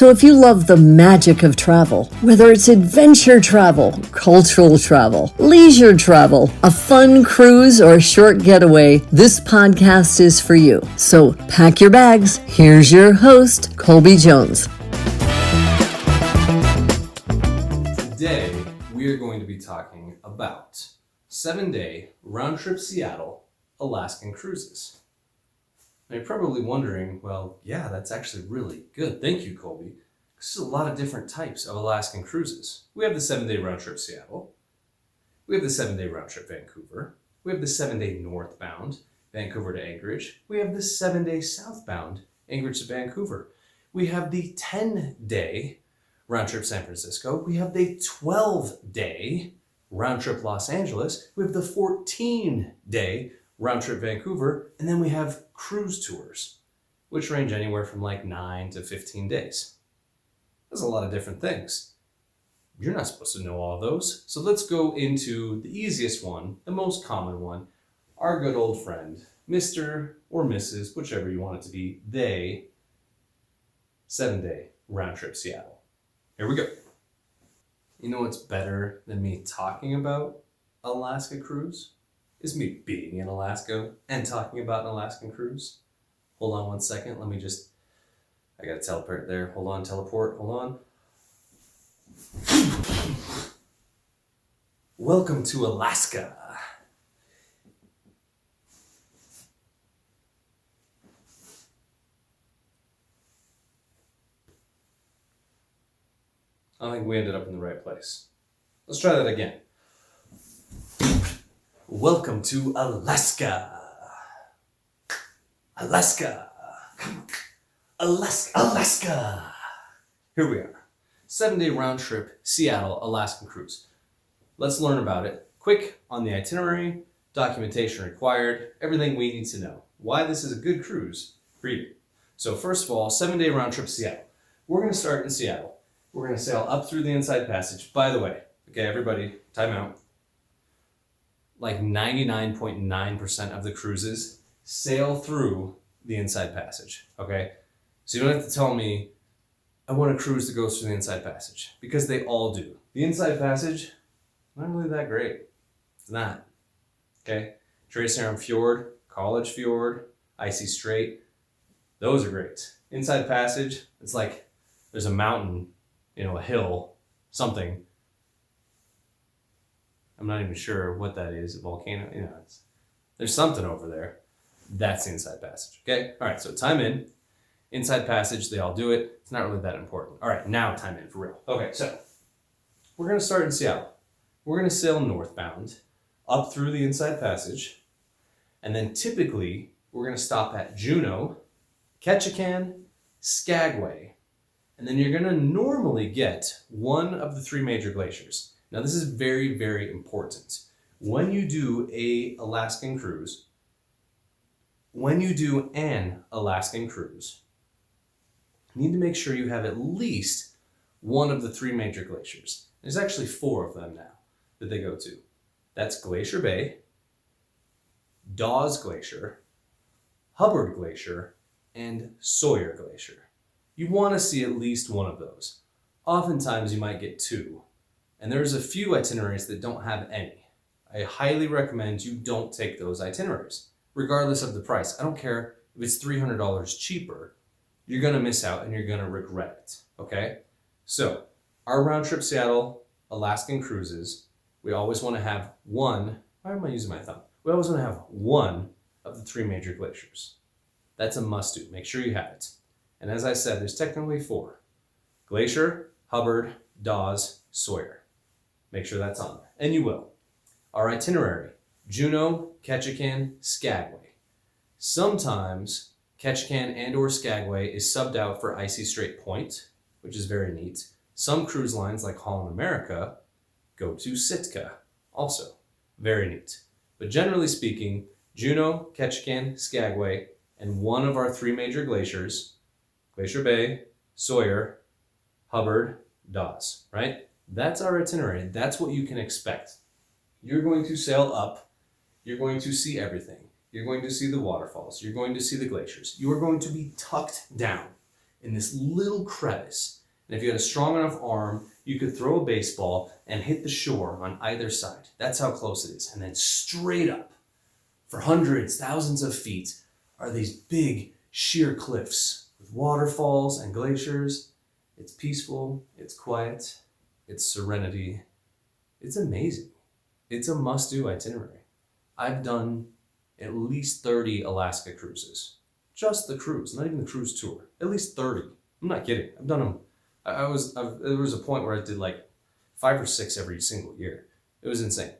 So if you love the magic of travel, whether it's adventure travel, cultural travel, leisure travel, a fun cruise, or a short getaway, this podcast is for you. So pack your bags. Here's your host, Colby Jones. Today, we are going to be talking about 7-day round-trip Seattle Alaskan cruises. Now you're probably wondering, well, yeah, that's actually really good. Thank you, Colby. There's a lot of different types of Alaskan cruises. We have the 7-day round-trip Seattle. We have the 7-day round-trip Vancouver. We have the 7-day northbound Vancouver to Anchorage. We have the 7-day southbound Anchorage to Vancouver. We have the 10-day round-trip San Francisco. We have the 12-day round-trip Los Angeles. We have the 14-day round-trip Vancouver. And then we have cruise tours, which range anywhere from like 9 to 15 days. That's a lot of different things. You're not supposed to know all of those. So let's go into the easiest one, the most common one, our good old friend, Mr. or Mrs., whichever you want it to be, they, 7-day round-trip Seattle. Here we go. You know what's better than me talking about Alaska cruise? Is me being in Alaska and talking about an Alaskan cruise. Hold on one second. I gotta teleport there. Hold on, teleport. Hold on. Welcome to Alaska. I think we ended up in the right place. Let's try that again. Welcome to Alaska. Alaska. Alaska. Here we are. 7-day round trip Seattle Alaskan cruise. Let's learn about it. Quick on the itinerary, documentation required, everything we need to know. Why this is a good cruise for you. So first of all, 7-day round trip Seattle. We're going to start in Seattle. We're going to sail up through the Inside Passage. By the way, okay, everybody, time out. Like 99.9% of the cruises sail through the Inside Passage, okay? So you don't have to tell me, I want a cruise that goes through the Inside Passage, because they all do. The Inside Passage, not really that great. It's not, okay? Trace Arm Fjord, College Fjord, Icy Strait, those are great. Inside Passage, it's like there's a mountain, a hill, something. I'm not even sure what that is, a volcano, there's something over there. That's the Inside Passage, okay? All right, so time in. Inside Passage, they all do it. It's not really that important. All right, now time in for real. Okay, so we're gonna start in Seattle. We're gonna sail northbound up through the Inside Passage, and then typically we're gonna stop at Juneau, Ketchikan, Skagway, and then you're gonna normally get one of the 3 major glaciers. Now this is very, very important. When you do an Alaskan cruise, you need to make sure you have at least one of the 3 major glaciers. There's actually 4 of them now that they go to. That's Glacier Bay, Dawes Glacier, Hubbard Glacier, and Sawyer Glacier. You want to see at least one of those. Oftentimes you might get 2. And there's a few itineraries that don't have any. I highly recommend you don't take those itineraries, regardless of the price. I don't care if it's $300 cheaper, you're gonna miss out and you're gonna regret it, okay? So, our round trip Seattle Alaskan cruises, we always wanna have one, why am I using my thumb? We always wanna have one of the 3 major glaciers. That's a must do, make sure you have it. And as I said, there's technically 4. Glacier, Hubbard, Dawes, Sawyer. Make sure that's on there, and you will. Our itinerary, Juneau, Ketchikan, Skagway. Sometimes Ketchikan and or Skagway is subbed out for Icy Strait Point, which is very neat. Some cruise lines like Holland America go to Sitka, also very neat. But generally speaking, Juneau, Ketchikan, Skagway, and one of our 3 major glaciers, Glacier Bay, Sawyer, Hubbard, Dawes, right? That's our itinerary. That's what you can expect. You're going to sail up. You're going to see everything. You're going to see the waterfalls. You're going to see the glaciers. You are going to be tucked down in this little crevice. And if you had a strong enough arm, you could throw a baseball and hit the shore on either side. That's how close it is. And then straight up, for hundreds, thousands of feet, are these big sheer cliffs with waterfalls and glaciers. It's peaceful, it's quiet, it's serenity. It's amazing. It's a must-do itinerary. I've done at least 30 Alaska cruises. Just the cruise, not even the cruise tour. At least 30. I'm not kidding. I've done them. There was a point where I did like 5 or 6 every single year. It was insane.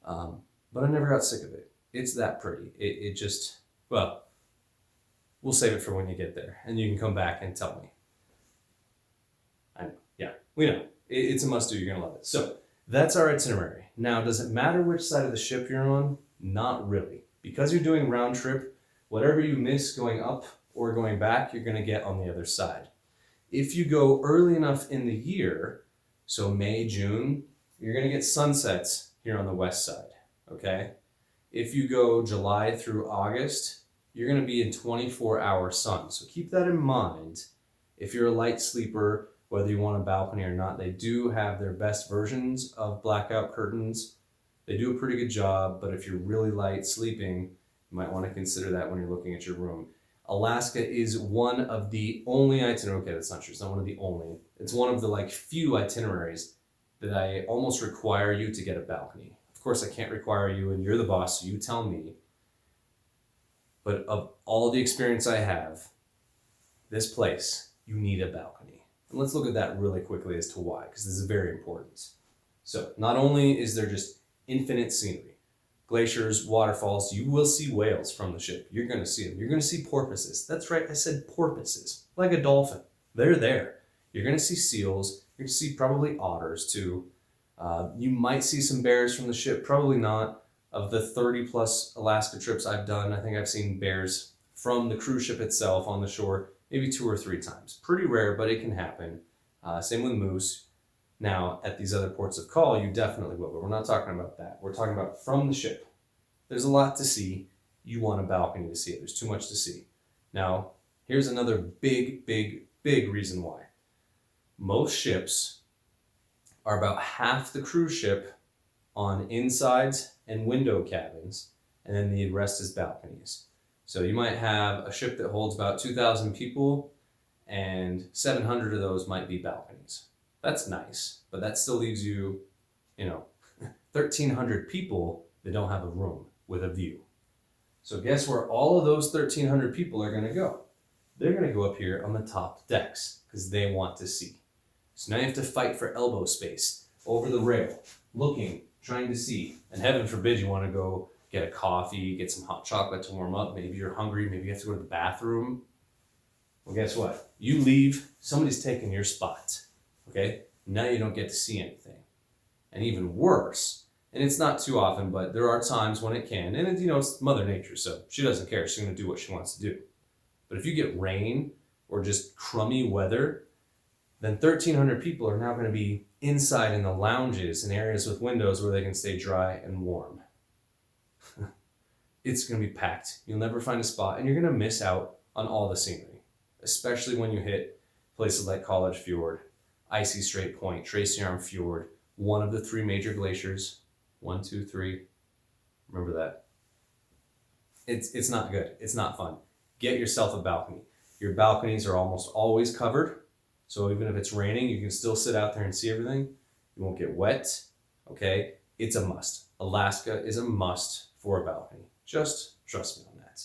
But I never got sick of it. It's that pretty. It just, well, we'll save it for when you get there and you can come back and tell me. I know. Yeah, we know. It's a must do. You're going to love it. So that's our itinerary. Now, does it matter which side of the ship you're on? Not really. Because you're doing round trip, whatever you miss going up or going back, you're going to get on the other side. If you go early enough in the year, so May, June, you're going to get sunsets here on the west side, okay? If you go July through August, you're going to be in 24-hour sun. So keep that in mind. If you're a light sleeper, whether you want a balcony or not, they do have their best versions of blackout curtains. They do a pretty good job, but if you're really light sleeping, you might want to consider that when you're looking at your room. Alaska is one of the only itinerary, okay, that's not true, it's not one of the only, it's one of the like few itineraries that I almost require you to get a balcony. Of course, I can't require you, and you're the boss, so you tell me. But of all the experience I have, this place, you need a balcony. And let's look at that really quickly as to why, because this is very important. So not only is there just infinite scenery, glaciers, waterfalls, you will see whales from the ship. You're going to see them. You're going to see porpoises. That's right, I said porpoises, like a dolphin. They're there. You're going to see seals. You're going to see probably otters too. You might see some bears from the ship, probably not. Of the 30 plus Alaska trips I've done, I think I've seen bears from the cruise ship itself on the shore maybe 2 or 3 times. Pretty rare, but it can happen. Same with moose. Now, at these other ports of call, you definitely will, but we're not talking about that. We're talking about from the ship. There's a lot to see. You want a balcony to see it. There's too much to see. Now, here's another big reason why. Most ships are about half the cruise ship on insides and window cabins, and then the rest is balconies. So you might have a ship that holds about 2,000 people, and 700 of those might be balconies. That's nice, but that still leaves you, 1,300 people that don't have a room with a view. So guess where all of those 1,300 people are going to go? They're going to go up here on the top decks because they want to see. So now you have to fight for elbow space over the rail, looking, trying to see. And heaven forbid you want to go get a coffee, get some hot chocolate to warm up. Maybe you're hungry. Maybe you have to go to the bathroom. Well, guess what? You leave, somebody's taking your spot. Okay? Now you don't get to see anything. And even worse, and it's not too often, but there are times when it can. And it's Mother Nature, so she doesn't care. She's going to do what she wants to do. But if you get rain or just crummy weather, then 1,300 people are now going to be inside in the lounges and areas with windows where they can stay dry and warm. It's going to be packed. You'll never find a spot, and you're going to miss out on all the scenery, especially when you hit places like College Fjord, Icy Strait Point, Tracy Arm Fjord, one of the 3 major glaciers. 1, 2, 3. Remember that. It's not good. It's not fun. Get yourself a balcony. Your balconies are almost always covered. So even if it's raining, you can still sit out there and see everything. You won't get wet. Okay? It's a must. Alaska is a must for a balcony. Just trust me on that.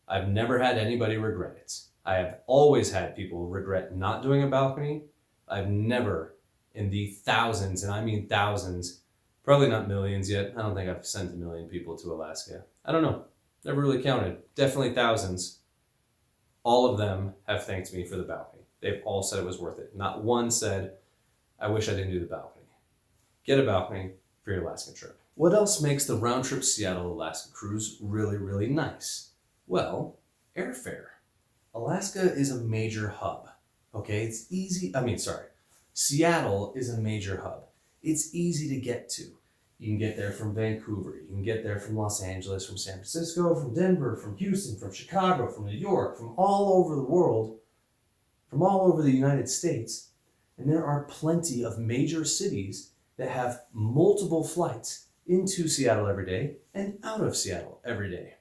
I've never had anybody regret it. I have always had people regret not doing a balcony. I've never, in the thousands, and I mean thousands, probably not millions yet. I don't think I've sent 1 million people to Alaska. I don't know. Never really counted. Definitely thousands. All of them have thanked me for the balcony. They've all said it was worth it. Not one said, I wish I didn't do the balcony. Get a balcony for your Alaskan trip. What else makes the round trip Seattle-Alaska cruise really, really nice? Well, airfare. Alaska is a major hub. Okay, Seattle is a major hub. It's easy to get to. You can get there from Vancouver. You can get there from Los Angeles, from San Francisco, from Denver, from Houston, from Chicago, from New York, from all over the world. from all over the United States, and there are plenty of major cities that have multiple flights into Seattle every day and out of Seattle every day.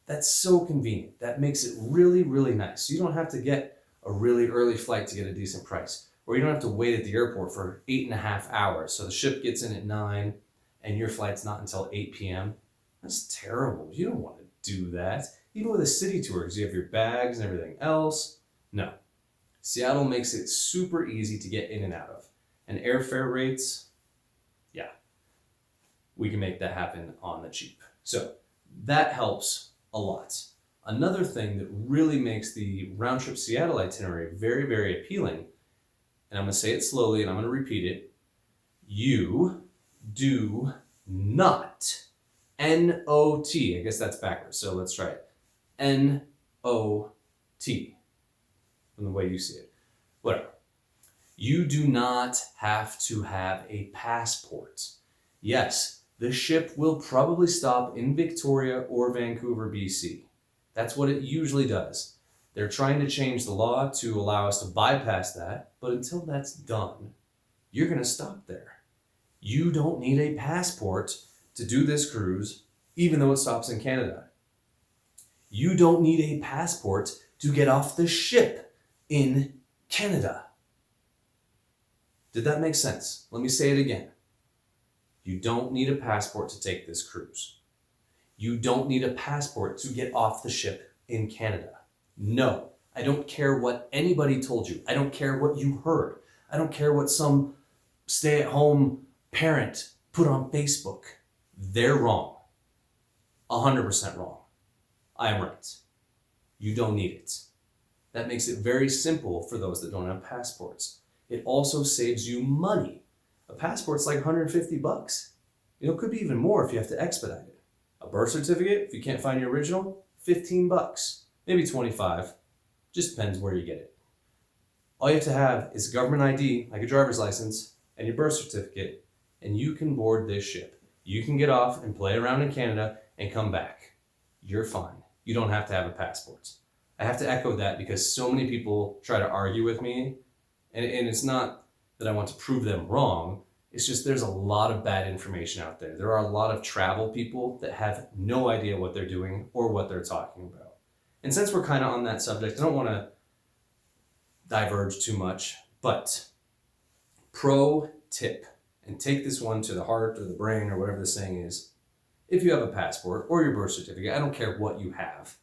That's so convenient. That makes it really, really nice. You don't have to get a really early flight to get a decent price, or you don't have to wait at the airport for 8.5 hours. So the ship gets in at 9 and your flight's not until 8 p.m. That's terrible. You don't want to do that. Even with a city tour, because you have your bags and everything else. No. Seattle makes it super easy to get in and out of. And airfare rates, yeah, we can make that happen on the cheap. So that helps a lot. Another thing that really makes the round trip Seattle itinerary very, very appealing, and I'm going to say it slowly and I'm going to repeat it, you do not, N-O-T, I guess that's backwards, so let's try it, N-O-T, from the way you see it, whatever. You do not have to have a passport. Yes, the ship will probably stop in Victoria or Vancouver, BC. That's what it usually does. They're trying to change the law to allow us to bypass that, but until that's done, you're going to stop there. You don't need a passport to do this cruise, even though it stops in Canada. You don't need a passport to get off the ship in Canada. Did that make sense? Let me say it again. You don't need a passport to take this cruise. You don't need a passport to get off the ship in Canada. No, I don't care what anybody told you. I don't care what you heard. I don't care what some stay-at-home parent put on Facebook. They're wrong. 100% wrong. I am right. You don't need it. That makes it very simple for those that don't have passports. It also saves you money. A passport's like $150. It could be even more if you have to expedite it. A birth certificate, if you can't find your original, $15, maybe $25. Just depends where you get it. All you have to have is a government ID, like a driver's license, and your birth certificate, and you can board this ship. You can get off and play around in Canada and come back. You're fine. You don't have to have a passport. I have to echo that because so many people try to argue with me, and it's not that I want to prove them wrong. It's just there's a lot of bad information out there. There are a lot of travel people that have no idea what they're doing or what they're talking about. And since we're kind of on that subject, I don't want to diverge too much, but pro tip, and take this one to the heart or the brain or whatever the saying is. If you have a passport or your birth certificate, I don't care what you have,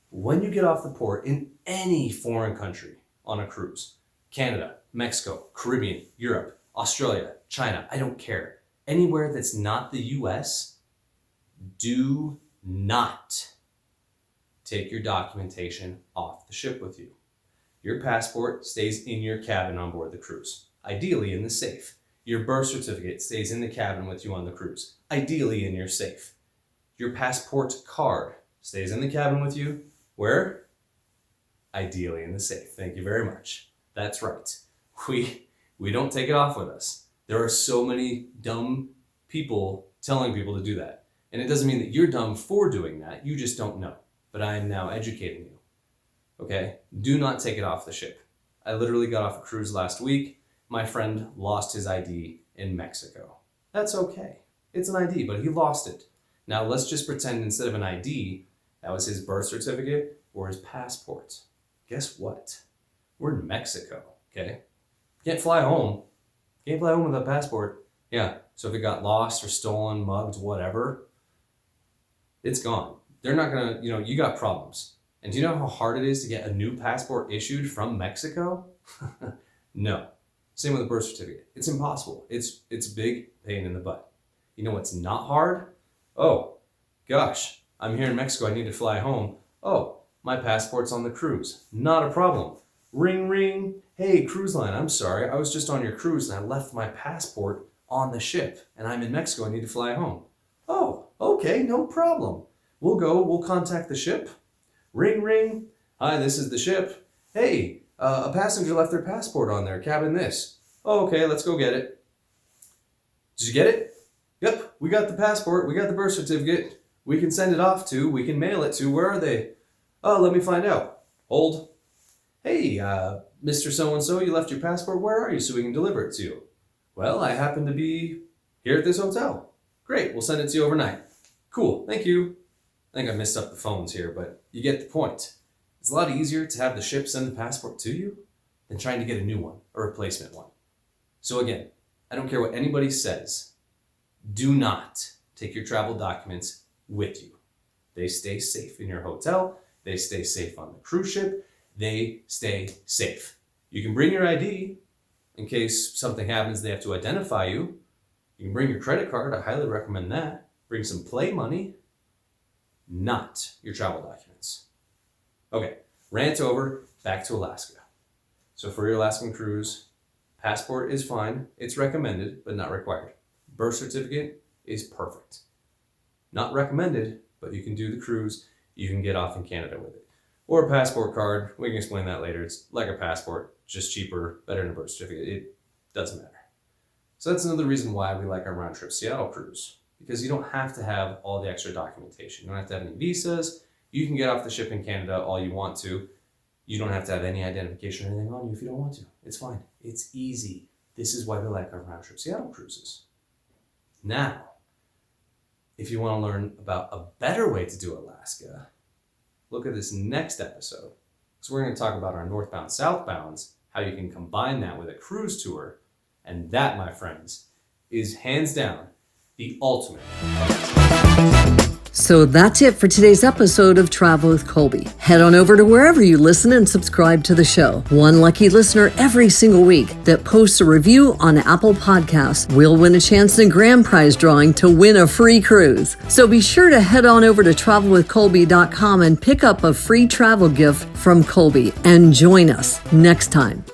when you get off the port in any foreign country on a cruise, Canada, Mexico, Caribbean, Europe, Australia, China, I don't care. Anywhere that's not the US, do not take your documentation off the ship with you. Your passport stays in your cabin on board the cruise, ideally in the safe. Your birth certificate stays in the cabin with you on the cruise, ideally in your safe. Your passport card stays in the cabin with you, where? Ideally in the safe. Thank you very much. That's right. We don't take it off with us. There are so many dumb people telling people to do that. And it doesn't mean that you're dumb for doing that. You just don't know. But I am now educating you. Okay? Do not take it off the ship. I literally got off a cruise last week. My friend lost his ID in Mexico. That's okay. It's an ID, but he lost it. Now let's just pretend instead of an ID, that was his birth certificate or his passport. Guess what? We're in Mexico, okay? Can't fly home. Can't fly home with a passport. Yeah, so if it got lost or stolen, mugged, whatever, it's gone. They're not gonna, you got problems. And do you know how hard it is to get a new passport issued from Mexico? No. Same with a birth certificate. It's impossible. It's a big pain in the butt. You know what's not hard? Oh, gosh, I'm here in Mexico. I need to fly home. Oh, my passport's on the cruise. Not a problem. Ring, ring. Hey, cruise line, I'm sorry. I was just on your cruise and I left my passport on the ship and I'm in Mexico. I need to fly home. Oh, okay, no problem. We'll contact the ship. Ring, ring. Hi, this is the ship. Hey, a passenger left their passport on there. Cabin this. Oh, okay, let's go get it. Did you get it? Yep, we got the passport. We got the birth certificate. We can send it off to, we can mail it to. Where are they? Oh, let me find out. Hold. Hey, Mr. So-and-so, you left your passport. Where are you so we can deliver it to you? Well, I happen to be here at this hotel. Great, we'll send it to you overnight. Cool, thank you. I think I messed up the phones here, but you get the point. It's a lot easier to have the ship send the passport to you than trying to get a new one, a replacement one. So again, I don't care what anybody says. Do not take your travel documents with you. They stay safe in your hotel. They stay safe on the cruise ship. They stay safe. You can bring your ID in case something happens, they have to identify you. You can bring your credit card. I highly recommend that. Bring some play money, not your travel documents. Okay, rant over, back to Alaska. So for your Alaskan cruise, passport is fine. It's recommended, but not required. Birth certificate is perfect. Not recommended, but you can do the cruise. You can get off in Canada with it. Or a passport card. We can explain that later. It's like a passport, just cheaper, better than a birth certificate. It doesn't matter. So that's another reason why we like our round trip Seattle cruise, because you don't have to have all the extra documentation. You don't have to have any visas. You can get off the ship in Canada all you want to. You don't have to have any identification or anything on you if you don't want to. It's fine. It's easy. This is why we like our round trip Seattle cruises. Now, if you want to learn about a better way to do Alaska, look at this next episode. So we're going to talk about our northbound, southbounds, how you can combine that with a cruise tour. And that, my friends, is hands down the ultimate. So that's it for today's episode of Travel with Colby. Head on over to wherever you listen and subscribe to the show. One lucky listener every single week that posts a review on Apple Podcasts will win a chance in a grand prize drawing to win a free cruise. So be sure to head on over to travelwithcolby.com and pick up a free travel gift from Colby and join us next time.